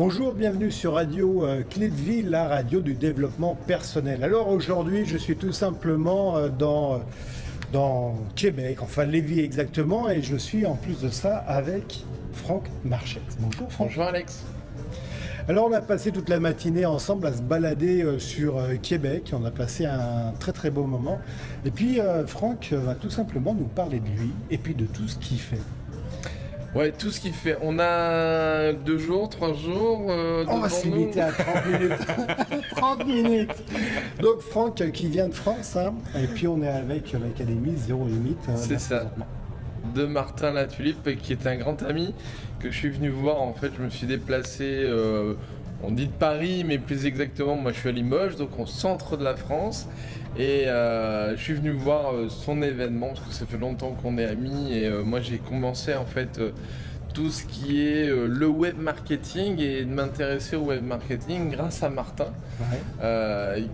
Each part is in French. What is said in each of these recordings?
Bonjour, bienvenue sur Radio Clé de Vie, la radio du développement personnel. Alors aujourd'hui, je suis tout simplement dans Québec, enfin Lévis exactement, et je suis en plus de ça avec Franck Marchette. Bonjour Franck. Bonjour Alex. Alors on a passé toute la matinée ensemble à se balader sur Québec, on a passé un très très beau moment. Et puis Franck va tout simplement nous parler de lui et puis de tout ce qu'il fait. Ouais, tout ce qu'il fait. On a 2 jours, 3 jours. On va se limiter à 30 minutes. 30 minutes. Donc Franck qui vient de France, hein, et puis on est avec l'Académie Zéro Limite. C'est ça. De Martin Latulipe, qui est un grand ami que je suis venu voir. En fait, je me suis déplacé, on dit de Paris, mais plus exactement, moi je suis à Limoges, donc au centre de la France. Et je suis venu voir son événement, parce que ça fait longtemps qu'on est amis. Et moi j'ai commencé en fait tout ce qui est le web marketing et de m'intéresser au web marketing grâce à Martin,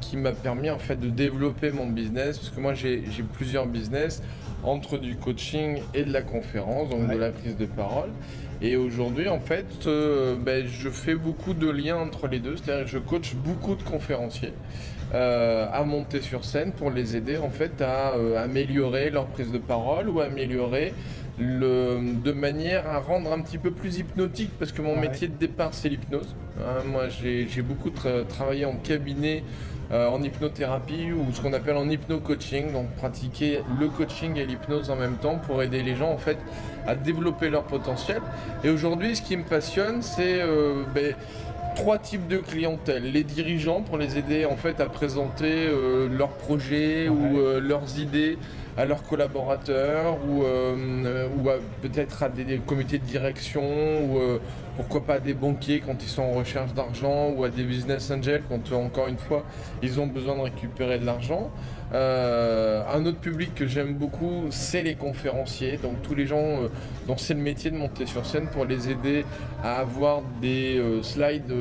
qui m'a permis en fait de développer mon business, parce que moi j'ai plusieurs business entre du coaching et de la conférence, donc de la prise de parole. Et aujourd'hui en fait je fais beaucoup de liens entre les deux, c'est-à-dire que je coach beaucoup de conférenciers à monter sur scène pour les aider en fait à améliorer leur prise de parole ou améliorer de manière à rendre un petit peu plus hypnotique, parce que mon métier de départ c'est l'hypnose. Moi j'ai beaucoup travaillé en cabinet en hypnothérapie, ou ce qu'on appelle en hypno-coaching, donc pratiquer le coaching et l'hypnose en même temps pour aider les gens en fait à développer leur potentiel. Et aujourd'hui ce qui me passionne c'est 3 types de clientèle. Les dirigeants, pour les aider en fait à présenter leurs projets ou leurs idées à leurs collaborateurs, ou peut-être à des comités de direction, ou pourquoi pas à des banquiers quand ils sont en recherche d'argent, ou à des business angels quand encore une fois ils ont besoin de récupérer de l'argent. Un autre public que j'aime beaucoup, c'est les conférenciers, donc tous les gens dont c'est le métier de monter sur scène, pour les aider à avoir des slides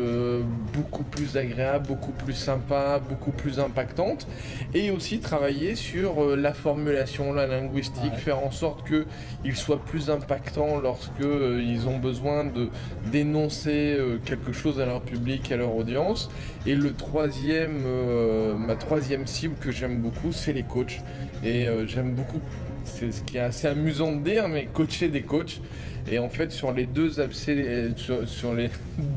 beaucoup plus agréables, beaucoup plus sympas, beaucoup plus impactantes, et aussi travailler sur la formulation, la linguistique, faire en sorte qu'ils soient plus impactants lorsque ils ont besoin de d'énoncer quelque chose à leur public, à leur audience. Et le troisième, ma troisième cible que j'aime beaucoup, c'est les coachs. Et j'aime beaucoup, c'est ce qui est assez amusant de dire, mais coacher des coachs. Et en fait, sur les deux abcès, sur les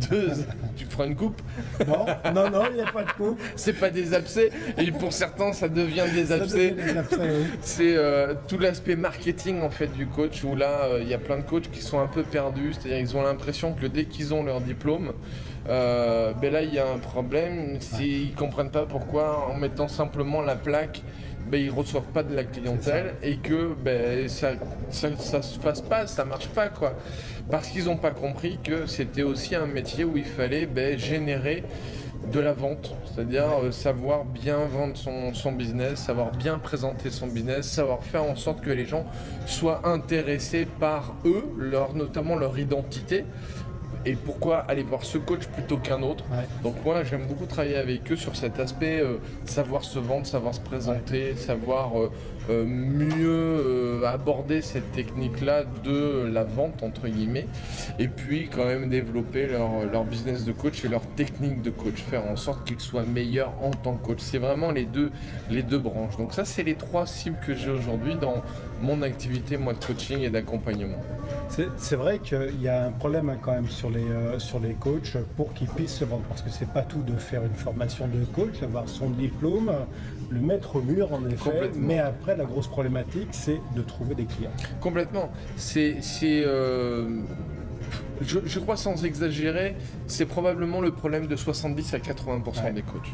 deux, tu prends une coupe? Non, il n'y a pas de coupe. C'est pas des abcès, et pour certains, ça devient des abcès. C'est tout l'aspect marketing en fait du coach, où là, il y a plein de coachs qui sont un peu perdus, c'est-à-dire ils ont l'impression que dès qu'ils ont leur diplôme, là, il y a un problème, s'ils comprennent pas pourquoi, en mettant simplement la plaque, ils reçoivent pas de la clientèle, et que ça se fasse pas, ça marche pas quoi, parce qu'ils n'ont pas compris que c'était aussi un métier où il fallait générer de la vente, c'est-à-dire savoir bien vendre son business, savoir bien présenter son business, savoir faire en sorte que les gens soient intéressés par eux, notamment leur identité. Et pourquoi aller voir ce coach plutôt qu'un autre. Donc moi j'aime beaucoup travailler avec eux sur cet aspect savoir se vendre, savoir se présenter, savoir mieux aborder cette technique-là de la vente entre guillemets, et puis quand même développer leur business de coach et leur technique de coach, faire en sorte qu'ils soient meilleurs en tant que coach. C'est vraiment les deux branches. Donc ça, c'est les 3 cibles que j'ai aujourd'hui dans mon activité moi de coaching et d'accompagnement. C'est vrai qu'il y a un problème quand même sur les coachs pour qu'ils puissent se vendre, parce que c'est pas tout de faire une formation de coach, d'avoir son diplôme, le mettre au mur en effet, mais après la grosse problématique c'est de trouver des clients. Complètement. Je crois sans exagérer, c'est probablement le problème de 70 à 80% des coachs.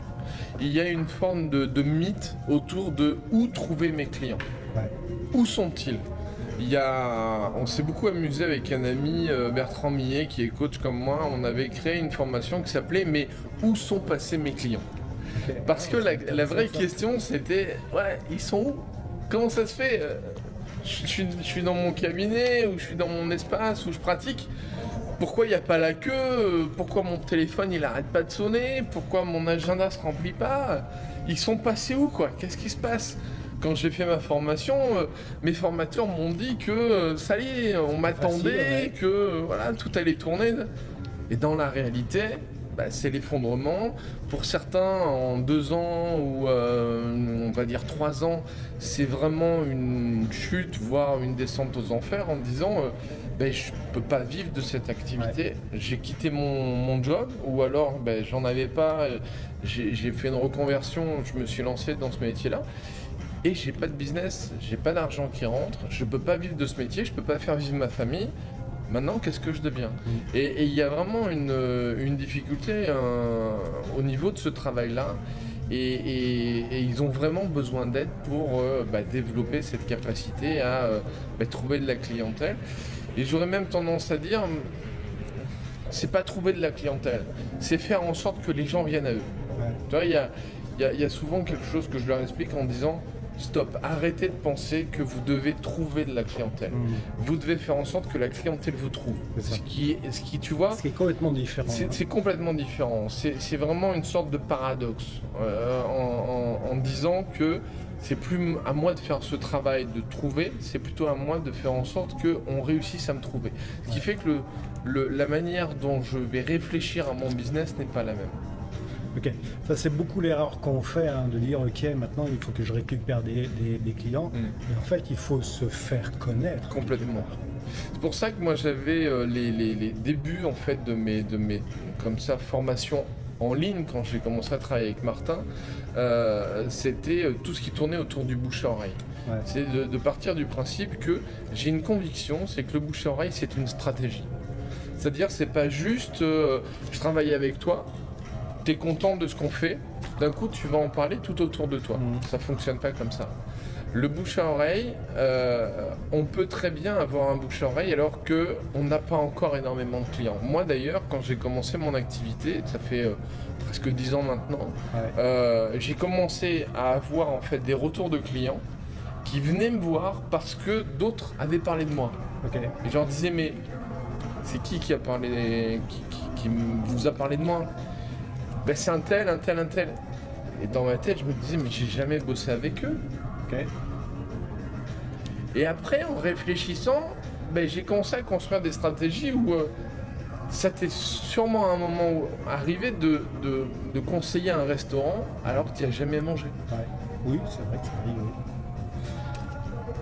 Il y a une forme de mythe autour de où trouver mes clients. Où sont-ils ? On s'est beaucoup amusé avec un ami, Bertrand Millet, qui est coach comme moi. On avait créé une formation qui s'appelait « Mais où sont passés mes clients ?» Parce que la vraie question c'était « Ils sont où ? Comment ça se fait ? Je suis dans mon cabinet, ou je suis dans mon espace où je pratique. Pourquoi il n'y a pas la queue ? Pourquoi mon téléphone il arrête pas de sonner ? Pourquoi mon agenda se remplit pas ? Ils sont passés où quoi ? Qu'est-ce qui se passe ? Quand j'ai fait ma formation, mes formateurs m'ont dit que ça y est, on m'attendait, que voilà, tout allait tourner. Et dans la réalité, c'est l'effondrement. Pour certains, en 2 ans ou on va dire 3 ans, c'est vraiment une chute, voire une descente aux enfers en disant je ne peux pas vivre de cette activité. Ouais. J'ai quitté mon job ou alors j'en avais pas. J'ai fait une reconversion, je me suis lancé dans ce métier-là. Et j'ai pas de business, j'ai pas d'argent qui rentre, je peux pas vivre de ce métier, je peux pas faire vivre ma famille. Maintenant, qu'est-ce que je deviens ? Et il y a vraiment une difficulté au niveau de ce travail-là. Et ils ont vraiment besoin d'aide pour développer cette capacité à trouver de la clientèle. Et j'aurais même tendance à dire, c'est pas trouver de la clientèle, c'est faire en sorte que les gens viennent à eux. Ouais. Tu vois, il y a souvent quelque chose que je leur explique en disant, stop, arrêtez de penser que vous devez trouver de la clientèle. Vous devez faire en sorte que la clientèle vous trouve. Ce qui, tu vois, ce qui est complètement différent. C'est complètement différent. C'est vraiment une sorte de paradoxe en disant que c'est plus à moi de faire ce travail de trouver, c'est plutôt à moi de faire en sorte qu'on réussisse à me trouver. Ce qui fait que la manière dont je vais réfléchir à mon business n'est pas la même. Ok, ça c'est beaucoup l'erreur qu'on fait, de dire ok, maintenant il faut que je récupère des clients, mais en fait il faut se faire connaître. Complètement. C'est pour ça que moi j'avais les débuts en fait de mes comme ça formations en ligne quand j'ai commencé à travailler avec Martin, c'était tout ce qui tournait autour du bouche à oreille. Ouais. C'est de partir du principe que j'ai une conviction, c'est que le bouche à oreille c'est une stratégie. C'est-à-dire c'est pas juste je travaille avec toi. Tu es content de ce qu'on fait, d'un coup tu vas en parler tout autour de toi. Ça fonctionne pas comme ça. Le bouche à oreille, on peut très bien avoir un bouche à oreille alors qu'on n'a pas encore énormément de clients. Moi d'ailleurs, quand j'ai commencé mon activité, ça fait presque 10 ans maintenant, j'ai commencé à avoir en fait des retours de clients qui venaient me voir parce que d'autres avaient parlé de moi. Okay. Et je leur disais, mais c'est qui a parlé, qui vous a parlé de moi ? C'est un tel. Et dans ma tête, je me disais, mais j'ai jamais bossé avec eux. Okay. Et après, en réfléchissant, j'ai commencé à construire des stratégies où ça t'est sûrement à un moment arrivé de conseiller un restaurant alors que tu n'y as jamais mangé. Ouais. Oui, c'est vrai que ça arrive, oui.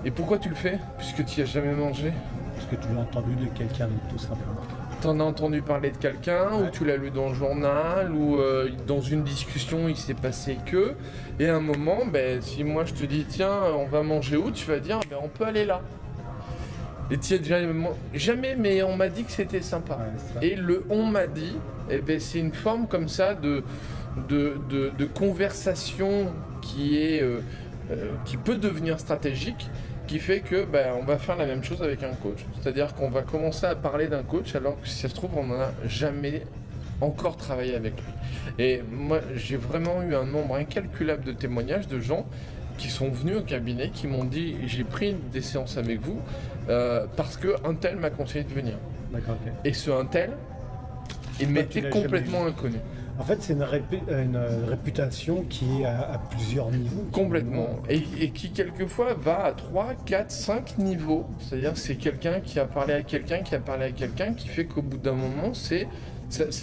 Et pourquoi tu le fais, puisque tu n'y as jamais mangé ? Parce que tu l'as entendu de quelqu'un, tout simplement. T'en as entendu parler de quelqu'un, ou tu l'as lu dans le journal, ou dans une discussion il s'est passé que, et à un moment, si moi je te dis tiens on va manger où, tu vas dire on peut aller là. Et tu y as déjà jamais, mais on m'a dit que c'était sympa. Ouais, et le on m'a dit, c'est une forme comme ça de conversation qui peut devenir stratégique. Qui fait que on va faire la même chose avec un coach. C'est-à-dire qu'on va commencer à parler d'un coach alors que si ça se trouve on n'en a jamais encore travaillé avec lui. Et moi j'ai vraiment eu un nombre incalculable de témoignages de gens qui sont venus au cabinet, qui m'ont dit j'ai pris des séances avec vous parce qu'un tel m'a conseillé de venir. D'accord, okay. Et ce un tel, il m'était complètement inconnu. En fait, c'est une réputation qui est à plusieurs niveaux. Complètement. Et qui, quelquefois, va à 3, 4, 5 niveaux. C'est-à-dire c'est quelqu'un qui a parlé à quelqu'un, qui fait qu'au bout d'un moment, ça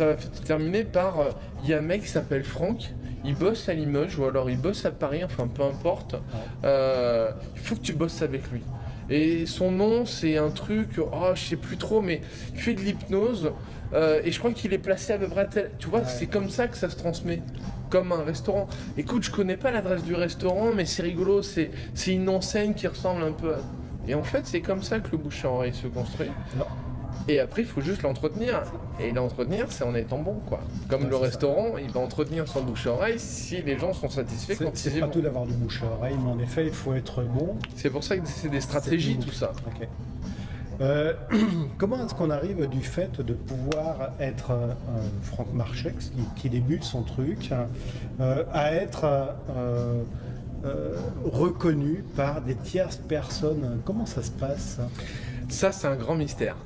va se terminer par... Il y a un mec qui s'appelle Franck, il bosse à Limoges, ou alors il bosse à Paris, enfin peu importe. Il faut que tu bosses avec lui. Et son nom, c'est un truc, je sais plus trop, mais il fait de l'hypnose. Et je crois qu'il est placé à peu près tel. Tu vois, c'est comme ça que ça se transmet, comme un restaurant. Écoute, je connais pas l'adresse du restaurant, mais c'est rigolo, c'est une enseigne qui ressemble un peu à... Et en fait, c'est comme ça que le bouche à oreille se construit. Non. Et après, il faut juste l'entretenir. Et l'entretenir, c'est en étant bon, quoi. Comme le restaurant, il va entretenir son bouche à oreille si les gens sont satisfaits quand ils y vont. C'est pas tout d'avoir du bouche à oreille, mais en effet, il faut être bon. C'est pour ça que c'est des stratégies, tout ça. Okay. Comment est-ce qu'on arrive du fait de pouvoir être Franck Marchais, qui débute son truc, à être reconnu par des tierces personnes? Comment ça se passe? Ça, c'est un grand mystère.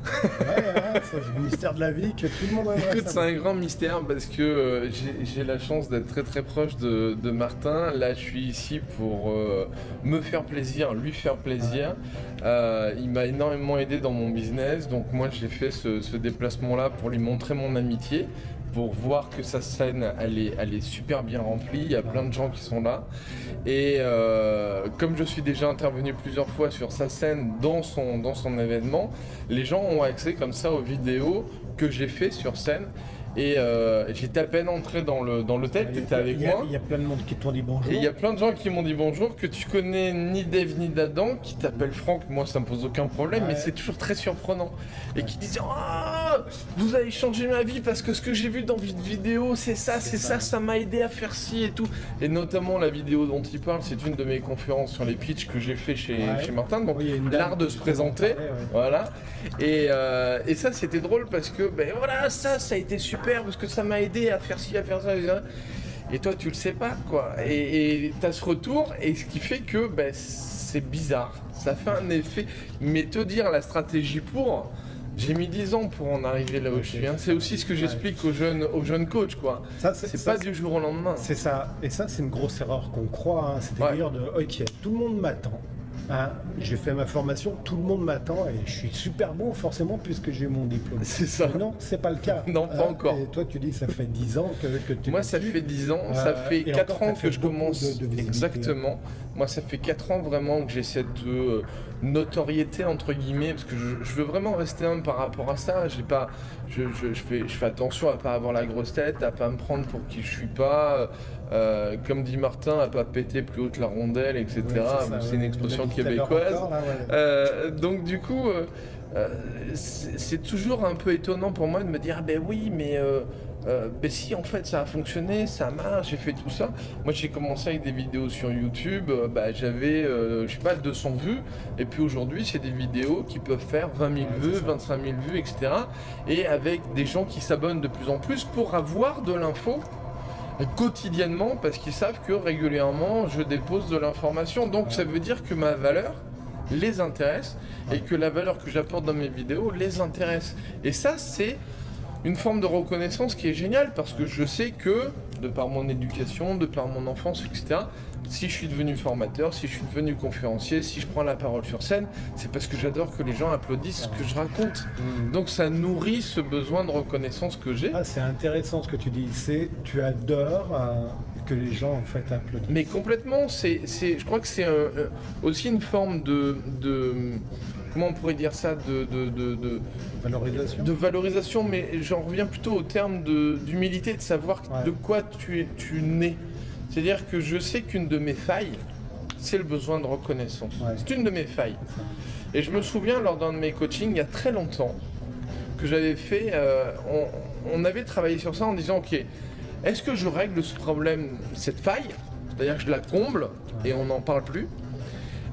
Ouais, c'est le mystère de la vie que tout le monde aimerait Écoute, c'est savoir. un grand mystère parce que j'ai la chance d'être très très proche de Martin. Là, je suis ici pour me faire plaisir, lui faire plaisir. Il m'a énormément aidé dans mon business, donc moi j'ai fait ce déplacement-là pour lui montrer mon amitié, pour voir que sa scène elle est super bien remplie, il y a plein de gens qui sont là. Et comme je suis déjà intervenu plusieurs fois sur sa scène dans son événement, les gens ont accès comme ça aux vidéos que j'ai fait sur scène. Et j'étais à peine entré dans l'hôtel, tu étais avec moi. Il y a plein de monde qui t'ont dit bonjour. Et il y a plein de gens qui m'ont dit bonjour, que tu connais ni Dave ni Dadan, qui t'appellent Franck, moi ça me pose aucun problème, mais c'est toujours très surprenant. Et qui disent ah, vous avez changé ma vie parce que ce que j'ai vu dans votre vidéo, c'est ça, ça m'a aidé à faire ci et tout. Et notamment la vidéo dont il parle, c'est une de mes conférences sur les pitchs que j'ai fait chez Martin, donc Oui, il y a une dame l'art de qui se présenter, voilà. Et ça c'était drôle parce que ben voilà, ça a été super parce que ça m'a aidé à faire ci, à faire ça. Et toi, tu le sais pas, quoi. Et t'as ce retour, et ce qui fait que ben, c'est bizarre. Ça fait un effet. Mais te dire la stratégie pour, j'ai mis 10 ans pour en arriver là où je suis. Hein. C'est aussi ce que j'explique aux jeunes coachs, quoi. C'est pas du jour au lendemain. C'est ça. Et ça, c'est une grosse erreur qu'on croit. Hein. C'est-à-dire de, ok, tout le monde m'attend. Hein, j'ai fait ma formation, tout le monde m'attend et je suis super bon forcément puisque j'ai mon diplôme. C'est ça. Mais non, c'est pas le cas. Non, pas encore. Et toi, tu dis ça fait 10 ans que tu... Moi, ça fait 10 ans, ça fait 4 ans que je commence. Exactement. Moi, ça fait 4 ans vraiment que j'ai cette notoriété, entre guillemets, parce que je veux vraiment rester humble par rapport à ça. Je fais attention à pas avoir la grosse tête, à pas me prendre pour qui je suis pas. Comme dit Martin, à pas péter plus haut que la rondelle, etc. Ouais, c'est une expression québécoise. Donc du coup, c'est toujours un peu étonnant pour moi de me dire, ah ben oui, mais si en fait ça a fonctionné, ça marche, j'ai fait tout ça. Moi j'ai commencé avec des vidéos sur YouTube, j'avais, je sais pas, 200 vues, et puis aujourd'hui c'est des vidéos qui peuvent faire 20 000 vues, 25 000 vues, etc. Et avec des gens qui s'abonnent de plus en plus pour avoir de l'info quotidiennement parce qu'ils savent que régulièrement je dépose de l'information, donc ça veut dire que ma valeur les intéresse et que la valeur que j'apporte dans mes vidéos les intéresse, et ça c'est une forme de reconnaissance qui est géniale parce que je sais que de par mon éducation, de par mon enfance, etc., si je suis devenu formateur, si je suis devenu conférencier, si je prends la parole sur scène, c'est parce que j'adore que les gens applaudissent ce que je raconte. Donc ça nourrit ce besoin de reconnaissance que j'ai. Ah, c'est intéressant ce que tu dis, tu adores que les gens en fait applaudissent. Mais complètement, je crois que c'est aussi une forme de comment on pourrait dire ça, valorisation. De valorisation, mais j'en reviens plutôt au terme d'humilité, de savoir de quoi tu nais. C'est-à-dire que je sais qu'une de mes failles, c'est le besoin de reconnaissance. C'est une de mes failles. Et je me souviens lors d'un de mes coachings, il y a très longtemps, que j'avais fait, on avait travaillé sur ça en disant, ok, est-ce que je règle ce problème, cette faille, c'est-à-dire que je la comble et on n'en parle plus?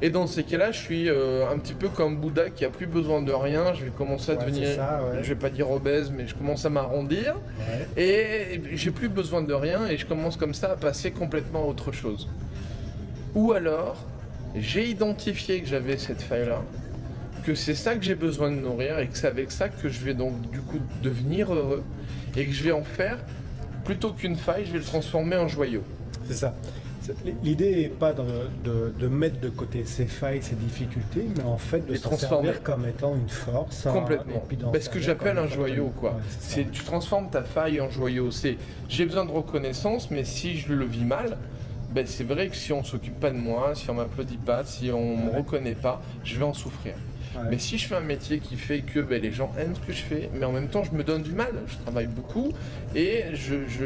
Et dans ces cas-là, je suis un petit peu comme Bouddha qui a plus besoin de rien. Je vais commencer à devenir, je vais pas dire obèse, mais je commence à m'arrondir. Et j'ai plus besoin de rien et je commence comme ça à passer complètement à autre chose. Ou alors, j'ai identifié que j'avais cette faille-là, que c'est ça que j'ai besoin de nourrir et que c'est avec ça que je vais donc du coup devenir heureux et que je vais en faire, plutôt qu'une faille, je vais le transformer en joyau. C'est ça. L'idée n'est pas de mettre de côté ses failles, ses difficultés, mais en fait de s'en servir comme étant une force. Complètement. Ce que j'appelle un joyau, quoi. Ouais, tu transformes ta faille en joyau. J'ai besoin de reconnaissance, mais si je le vis mal, c'est vrai que si on ne s'occupe pas de moi, si on ne m'applaudit pas, si on ne me reconnaît pas, je vais en souffrir. Ouais. Mais si je fais un métier qui fait que les gens aiment ce que je fais, mais en même temps je me donne du mal, je travaille beaucoup et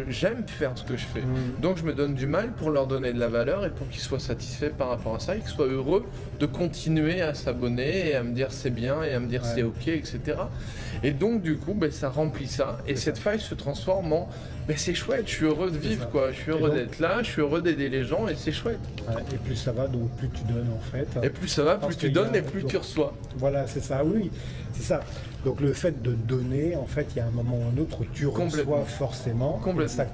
j'aime faire ce que je fais. Donc je me donne du mal pour leur donner de la valeur et pour qu'ils soient satisfaits par rapport à ça et qu'ils soient heureux de continuer à s'abonner et à me dire c'est bien et à me dire c'est ok, etc. Et donc du coup ça remplit ça et cette faille se transforme en c'est chouette, je suis heureux de vivre, quoi. Je suis heureux d'être là, je suis heureux d'aider les gens et c'est chouette. Ouais, et plus ça va, donc plus tu donnes en fait. Et plus ça va, plus tu donnes et plus tu reçois. Voilà, c'est ça, oui, c'est ça. Donc le fait de donner, en fait, il y a un moment ou un autre où tu reçois forcément. Complètement.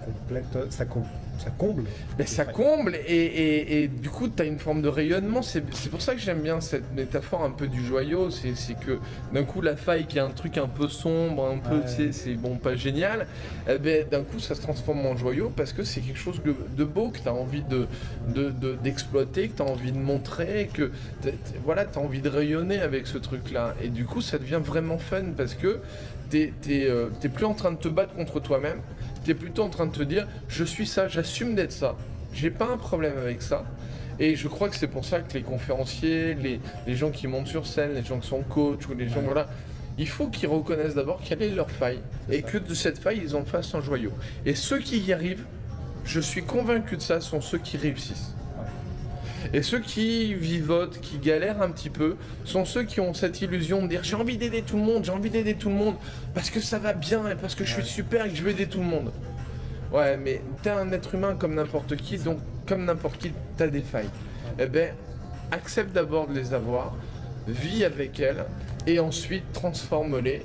ça comble. Mais ça comble et du coup tu as une forme de rayonnement. C'est pour ça que j'aime bien cette métaphore un peu du joyau. C'est que d'un coup la faille qui est un truc un peu sombre, un peu, c'est bon, pas génial, eh ben, d'un coup ça se transforme en joyau parce que c'est quelque chose de beau que tu as envie d'exploiter, que tu as envie de montrer, que voilà, tu as envie de rayonner avec ce truc-là. Et du coup ça devient vraiment fun parce que t'es plus en train de te battre contre toi-même, t'es plutôt en train de te dire je suis ça, j'assume d'être ça, j'ai pas un problème avec ça. Et je crois que c'est pour ça que les conférenciers, les gens qui montent sur scène, les gens qui sont coachs ou les gens, voilà, il faut qu'ils reconnaissent d'abord quelle est leur faille et que de cette faille ils en fassent un joyau. Et ceux qui y arrivent, je suis convaincu de ça, sont ceux qui réussissent. Et ceux qui vivotent, qui galèrent un petit peu, sont ceux qui ont cette illusion de dire j'ai envie d'aider tout le monde, j'ai envie d'aider tout le monde, parce que ça va bien et parce que je suis super et que je veux aider tout le monde. Ouais, mais t'es un être humain comme n'importe qui, donc comme n'importe qui, t'as des failles. Eh ben, accepte d'abord de les avoir, vis avec elles, et ensuite transforme-les,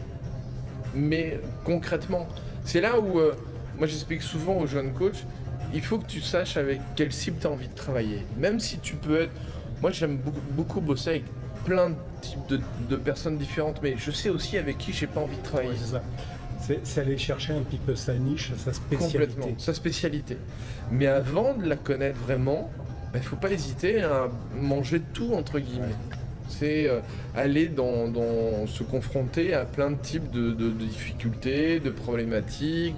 mais concrètement. C'est là où, moi j'explique souvent aux jeunes coachs, il faut que tu saches avec quelle cible tu as envie de travailler. Même si tu peux être... Moi, j'aime beaucoup bosser avec plein de types de personnes différentes, mais je sais aussi avec qui j'ai pas envie de travailler. Ouais, c'est ça. C'est aller chercher un petit peu sa niche, sa spécialité. Complètement, sa spécialité. Mais avant de la connaître vraiment, il ne faut pas hésiter à manger tout, entre guillemets. C'est aller se confronter à plein de types de difficultés, de problématiques,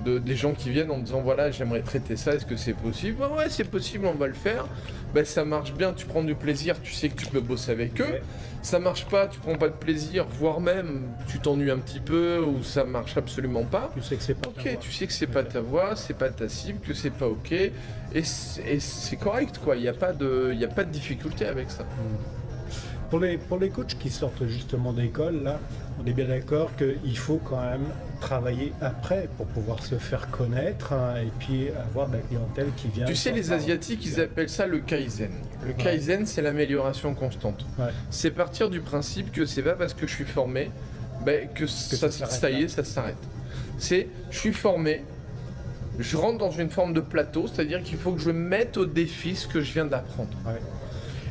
des gens qui viennent en disant voilà j'aimerais traiter ça, est-ce que c'est possible? Ouais c'est possible, on va le faire. Ben, ça marche bien, tu prends du plaisir, tu sais que tu peux bosser avec eux. Ça marche pas, tu prends pas de plaisir, voire même tu t'ennuies un petit peu ou ça marche absolument pas. Tu sais que c'est pas ta voie. Tu sais que c'est pas ta voie, c'est pas ta cible, que c'est pas ok et c'est correct quoi. Il y a pas de difficulté avec ça. Pour les coachs qui sortent justement d'école, là, on est bien d'accord qu'il faut quand même travailler après pour pouvoir se faire connaître et puis avoir de la clientèle qui vient. Tu sais, les Asiatiques, ils appellent ça le Kaizen. Le Kaizen, c'est l'amélioration constante. Ouais. C'est partir du principe que c'est pas parce que je suis formé que ça y est, ça s'arrête. C'est, je suis formé, je rentre dans une forme de plateau, c'est-à-dire qu'il faut que je mette au défi ce que je viens d'apprendre. Ouais.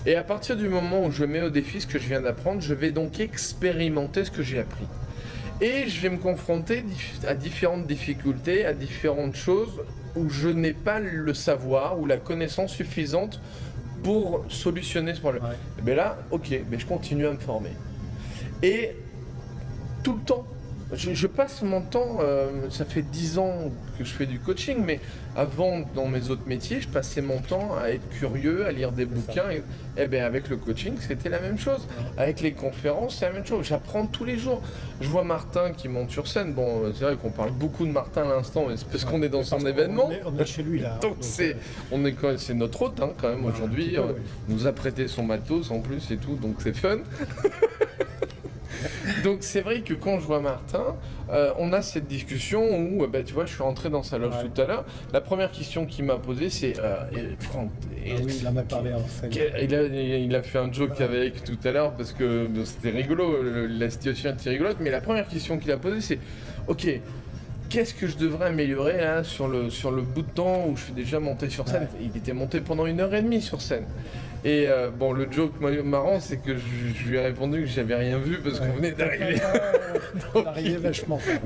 Et à partir du moment où je mets au défi ce que je viens d'apprendre, je vais donc expérimenter ce que j'ai appris. Et je vais me confronter à différentes difficultés, à différentes choses où je n'ai pas le savoir ou la connaissance suffisante pour solutionner ce problème. Ouais. Et bien là, ok, mais je continue à me former. Et tout le temps, je passe mon temps, ça fait 10 ans que je fais du coaching, mais avant, dans mes autres métiers, je passais mon temps à être curieux, à lire des bouquins. Et bien avec le coaching, c'était la même chose. Avec les conférences, c'est la même chose. J'apprends tous les jours. Je vois Martin qui monte sur scène. Bon, c'est vrai qu'on parle beaucoup de Martin à l'instant, mais c'est parce qu'on est dans son événement. On est chez lui là. Donc c'est notre hôte hein, quand même aujourd'hui. Nous a prêté son matos en plus et tout, donc c'est fun. Donc c'est vrai que quand je vois Martin, on a cette discussion où, tu vois, je suis rentré dans sa loge tout à l'heure. La première question qu'il m'a posée, c'est Franck. Oui, il en a parlé en scène. Il a fait un joke avec tout à l'heure parce que c'était rigolo, la situation était rigolote. Mais la première question qu'il a posée, c'est ok, qu'est-ce que je devrais améliorer là sur le bout de temps où je suis déjà monté sur scène? Il était monté pendant 1h30 sur scène. Et bon, le joke marrant, c'est que je lui ai répondu que j'avais rien vu parce qu'on venait d'arriver.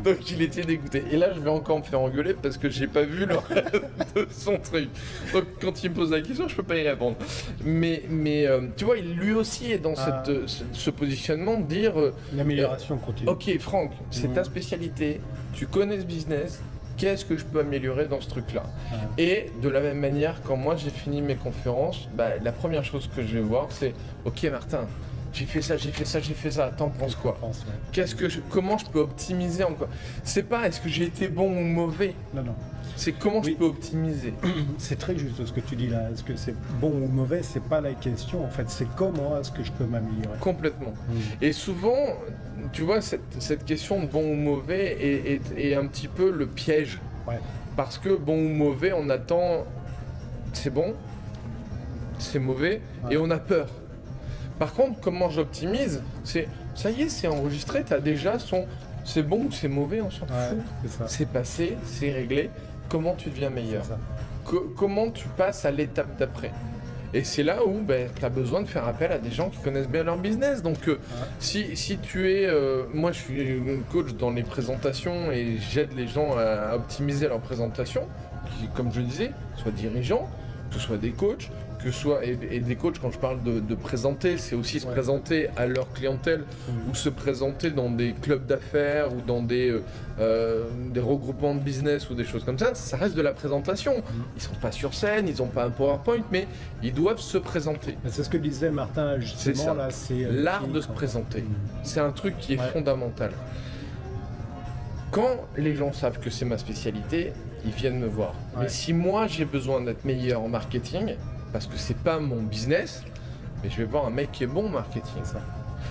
donc il était dégoûté. Et là, je vais encore me faire engueuler parce que j'ai pas vu le reste de son truc. Donc quand il me pose la question, je peux pas y répondre. Mais tu vois, lui aussi est dans ce positionnement de dire l'amélioration continue. Ok, Franck, c'est ta spécialité. Tu connais ce business. Qu'est-ce que je peux améliorer dans ce truc-là? Et de la même manière, quand moi j'ai fini mes conférences, la première chose que je vais voir, c'est ok Martin, j'ai fait ça, t'en penses quoi? Comment je peux optimiser encore? C'est pas est-ce que j'ai été bon ou mauvais? Non. C'est comment je peux optimiser. C'est très juste ce que tu dis là. Est-ce que c'est bon ou mauvais? C'est pas la question. En fait, c'est comment est-ce que je peux m'améliorer. Complètement. Et souvent, tu vois, cette question de bon ou mauvais est un petit peu le piège. Ouais. Parce que bon ou mauvais, on attend c'est bon, c'est mauvais, et on a peur. Par contre, comment j'optimise? C'est ça y est, c'est enregistré, t'as déjà c'est bon ou c'est mauvais, on s'en fout. C'est passé, c'est réglé. Comment tu deviens meilleur? comment tu passes à l'étape d'après. Et c'est là où tu as besoin de faire appel à des gens qui connaissent bien leur business. Donc si tu es... moi je suis coach dans les présentations et j'aide les gens à optimiser leur présentation, qui, comme je disais, soient dirigeants, que ce soit des coachs, que ce soit... Et des coachs, quand je parle de présenter, c'est aussi se présenter à leur clientèle ou se présenter dans des clubs d'affaires ou dans des regroupements de business ou des choses comme ça. Ça reste de la présentation. Ils sont pas sur scène, ils n'ont pas un PowerPoint, mais ils doivent se présenter. C'est ce que disait Martin justement. C'est ça. Là, c'est l'art de se présenter. C'est un truc qui est fondamental. Quand les gens savent que c'est ma spécialité, ils viennent me voir. Mais si moi j'ai besoin d'être meilleur en marketing, parce que c'est pas mon business, mais je vais voir un mec qui est bon en marketing. Ça.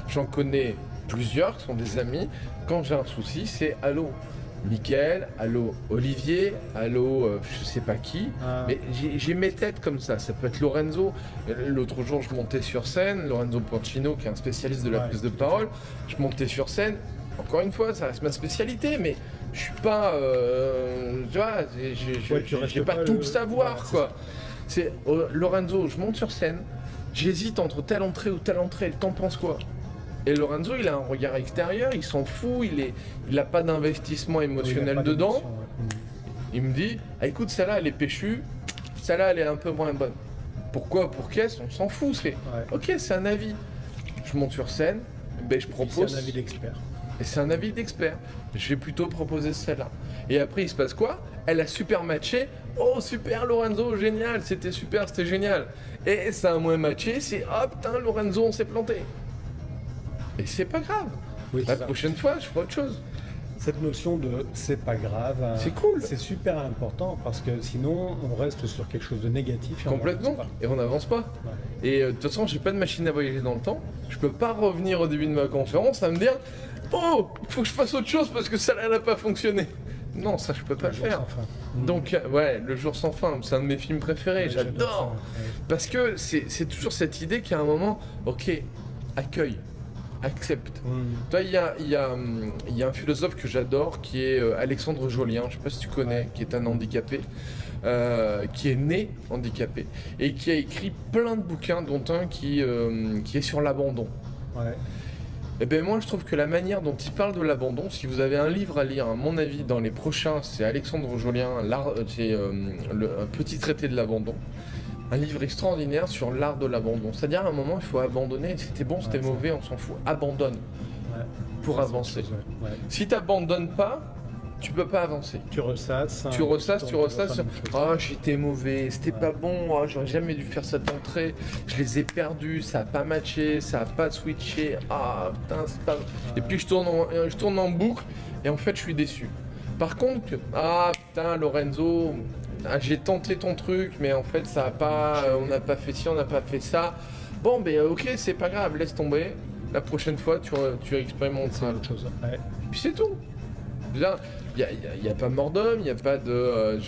J'en connais plusieurs qui sont des amis. Quand j'ai un souci, c'est allô Mickaël, allô Olivier, allô je sais pas qui. Mais j'ai mes têtes comme ça. Ça peut être Lorenzo. L'autre jour, je montais sur scène. Lorenzo Porcino, qui est un spécialiste de la prise de parole. Je montais sur scène. Encore une fois, ça reste ma spécialité, mais je suis pas, tu vois, j'ai pas tout le savoir, quoi. C'est Lorenzo, je monte sur scène, j'hésite entre telle entrée ou telle entrée, t'en penses quoi? Et Lorenzo, il a un regard extérieur, il s'en fout, il a pas d'investissement émotionnel dedans. Il me dit, écoute, celle-là, elle est péchue, celle-là, elle est un peu moins bonne. Pourquoi? Pour qu'est-ce? On s'en fout, ok, c'est un avis. Je monte sur scène, je propose. C'est un avis d'expert. Et c'est un avis d'expert. Je vais plutôt proposer celle-là. Et après, il se passe quoi? Elle a super matché. Oh, super Lorenzo, génial, c'était super, c'était génial. Et ça a moins matché, c'est oh putain, Lorenzo, on s'est planté. Et c'est pas grave. La prochaine fois, je ferai autre chose. Cette notion de c'est pas grave, c'est cool. C'est super important parce que sinon, on reste sur quelque chose de négatif. Complètement. Et on n'avance pas. Et de toute façon, j'ai pas de machine à voyager dans le temps. Je peux pas revenir au début de ma conférence à me dire oh, il faut que je fasse autre chose parce que ça n'a pas fonctionné. Non, ça je peux pas le faire. Donc le jour sans fin, c'est un de mes films préférés, j'adore. Parce que c'est toujours cette idée qu'à un moment, ok, accueille, accepte. Toi, il y a un philosophe que j'adore qui est Alexandre Jolien, je sais pas si tu connais, qui est un handicapé. Qui est né handicapé et qui a écrit plein de bouquins, dont un qui est sur l'abandon. Et ben moi je trouve que la manière dont il parle de l'abandon, si vous avez un livre à lire, à mon avis, dans les prochains, c'est Alexandre Jolien, c'est un petit traité de l'abandon. Un livre extraordinaire sur l'art de l'abandon. C'est-à-dire à un moment il faut abandonner, c'était bon, c'était mauvais, on s'en fout. Abandonne pour avancer. Si tu n'abandonnes pas, tu peux pas avancer. Tu ressasses. Tu ressasses. Ah, j'étais mauvais, c'était pas bon, j'aurais jamais dû faire cette entrée, je les ai perdus, ça a pas matché, ça a pas switché, ah putain, c'est pas... Et puis je tourne en boucle et en fait je suis déçu. Par contre, ah putain, Lorenzo, j'ai tenté ton truc, mais en fait ça a pas, on n'a pas fait ci, on n'a pas fait ça. Bon, ben ok, c'est pas grave, laisse tomber. La prochaine fois, tu expérimenteras autre chose. Et puis c'est tout. Il n'y a pas mort d'homme, il n'y a pas de...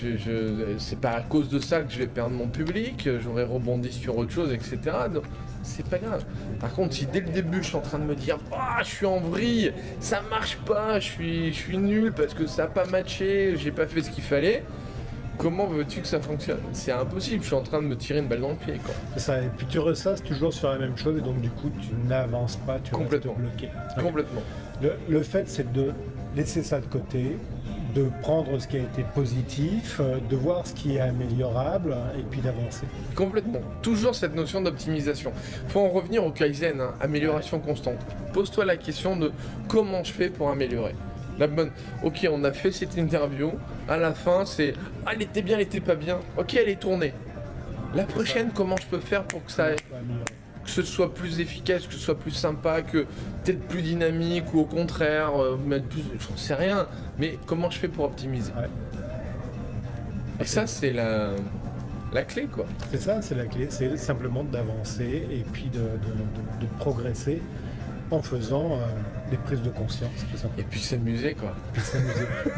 c'est pas à cause de ça que je vais perdre mon public, j'aurais rebondi sur autre chose, etc. Donc, c'est pas grave. Par contre, si dès le début, je suis en train de me dire « Ah, je suis en vrille, ça marche pas, je suis nul parce que ça n'a pas matché, j'ai pas fait ce qu'il fallait », comment veux-tu que ça fonctionne? C'est impossible, je suis en train de me tirer une balle dans le pied, quoi. C'est ça, et puis tu ressasses toujours sur la même chose, et donc du coup, tu n'avances pas, tu restes bloqué. Complètement. Le fait, c'est de laisser ça de côté, de prendre ce qui a été positif, de voir ce qui est améliorable et puis d'avancer. Complètement. Toujours cette notion d'optimisation. Il faut en revenir au Kaizen, amélioration constante. Pose-toi la question de comment je fais pour améliorer. Ok, on a fait cette interview, à la fin c'est elle était bien, elle était pas bien, ok, elle est tournée. La prochaine, comment je peux faire pour que ce soit plus efficace, que ce soit plus sympa, que peut-être plus dynamique ou au contraire, mettre plus, j'en sais rien, mais comment je fais pour optimiser? Et ça, c'est la clé, quoi. C'est ça, c'est la clé, c'est simplement d'avancer et puis de progresser en faisant des prises de conscience. Tout simplement. Et puis s'amuser, quoi.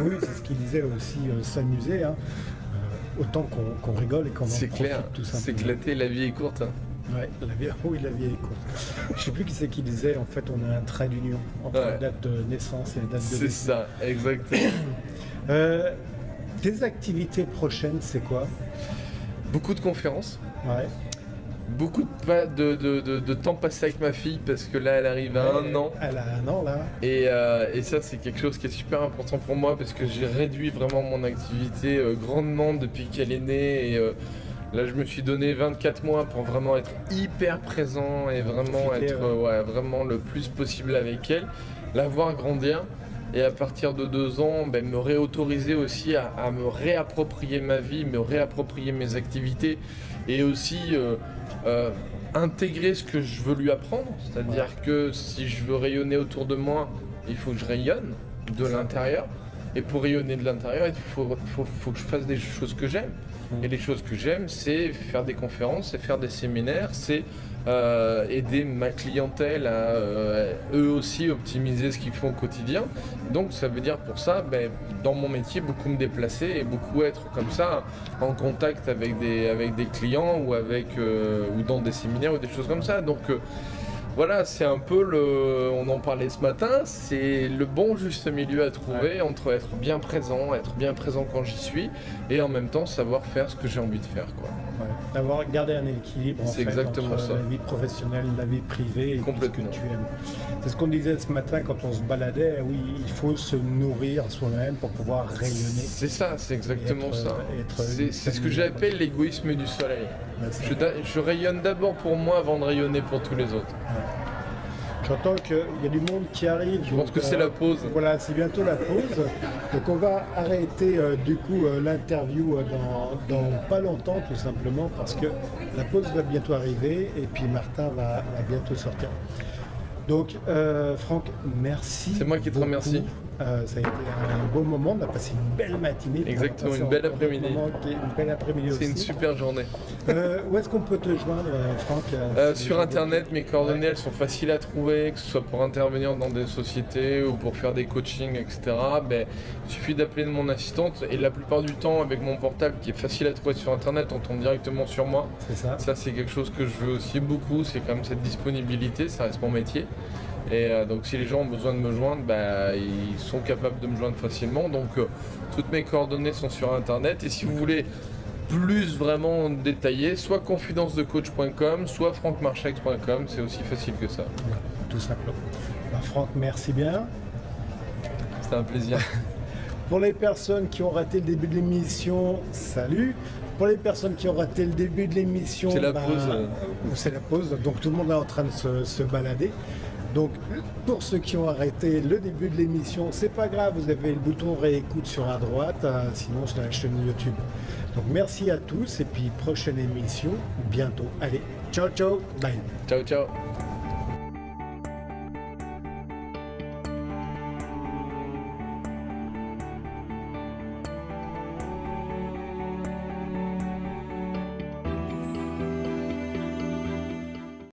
Oui, c'est ce qu'il disait aussi, s'amuser, autant qu'on rigole et qu'on en profite, clair, tout simplement. C'est éclaté, la vie est courte. Ouais, la vie est courte. Je sais plus qui c'est qui disait, en fait, on a un trait d'union entre la date de naissance et la date de décès. C'est ça, exactement. Tes activités prochaines, c'est quoi? Beaucoup de conférences. Ouais. Beaucoup de temps passé avec ma fille parce que là elle arrive à 1 an Elle a 1 an là. et ça c'est quelque chose qui est super important pour moi parce que j'ai réduit vraiment mon activité grandement depuis qu'elle est née et là je me suis donné 24 mois pour vraiment être hyper présent et vraiment Profiter, être vraiment le plus possible avec elle, la voir grandir et à partir de 2 ans me réautoriser aussi à me réapproprier ma vie, me réapproprier mes activités et aussi intégrer ce que je veux lui apprendre, c'est-à-dire que si je veux rayonner autour de moi, il faut que je rayonne de l'intérieur. Et pour rayonner de l'intérieur, il faut que je fasse des choses que j'aime. Et les choses que j'aime, c'est faire des conférences, c'est faire des séminaires, c'est aider ma clientèle à eux aussi optimiser ce qu'ils font au quotidien. Donc ça veut dire pour ça, dans mon métier, beaucoup me déplacer et beaucoup être comme ça en contact avec des clients ou dans des séminaires ou des choses comme ça. Donc voilà, c'est un peu on en parlait ce matin, c'est le bon juste milieu à trouver entre être bien présent quand j'y suis et en même temps savoir faire ce que j'ai envie de faire, quoi. Ouais. D'avoir gardé un équilibre C'est exactement entre ça. la vie professionnelle, la vie privée et tout ce que Complètement. tu aimes. C'est ce qu'on disait ce matin quand on se baladait, oui, il faut se nourrir soi-même pour pouvoir rayonner. C'est ça, c'est exactement être- ça. être C'est ce que j'appelle l'égoïsme du soleil. Ouais, c'est Je rayonne d'abord pour moi avant de rayonner pour tous les autres. J'entends qu'il y a du monde qui arrive. Je pense que c'est la pause. Voilà, c'est bientôt la pause. Donc on va arrêter l'interview dans pas longtemps tout simplement parce que la pause va bientôt arriver et puis Martin va bientôt sortir. Donc Franck, merci. C'est moi qui te beaucoup. remercie. Ça a été un beau moment, on a passé une belle matinée. Exactement, On a passé une belle encore d'autres après-midi. moments une belle après-midi aussi. C'est une super journée. Où est-ce qu'on peut te joindre, Franck Sur internet, mes coordonnées elles sont faciles à trouver, que ce soit pour intervenir dans des sociétés ou pour faire des coachings, etc. Il suffit d'appeler mon assistante et la plupart du temps, avec mon portable qui est facile à trouver sur internet, on tombe directement sur moi. C'est ça. Ça, c'est quelque chose que je veux aussi beaucoup, c'est quand même cette disponibilité, ça reste mon métier. Et donc, si les gens ont besoin de me joindre, ils sont capables de me joindre facilement. Donc, toutes mes coordonnées sont sur internet. Et si vous voulez plus vraiment détaillé, soit confidencedecoach.com, soit francmarchex.com, c'est aussi facile que ça. Voilà, tout simplement. Franck, merci bien. C'était un plaisir. Pour les personnes qui ont raté le début de l'émission, salut. Pour les personnes qui ont raté le début de l'émission, C'est la pause. C'est la pause, donc tout le monde est en train de se balader. Donc pour ceux qui ont arrêté le début de l'émission, c'est pas grave, vous avez le bouton réécoute sur la droite, sinon sur la chaîne YouTube. Donc merci à tous et puis prochaine émission bientôt. Allez, ciao ciao, bye. Ciao, ciao.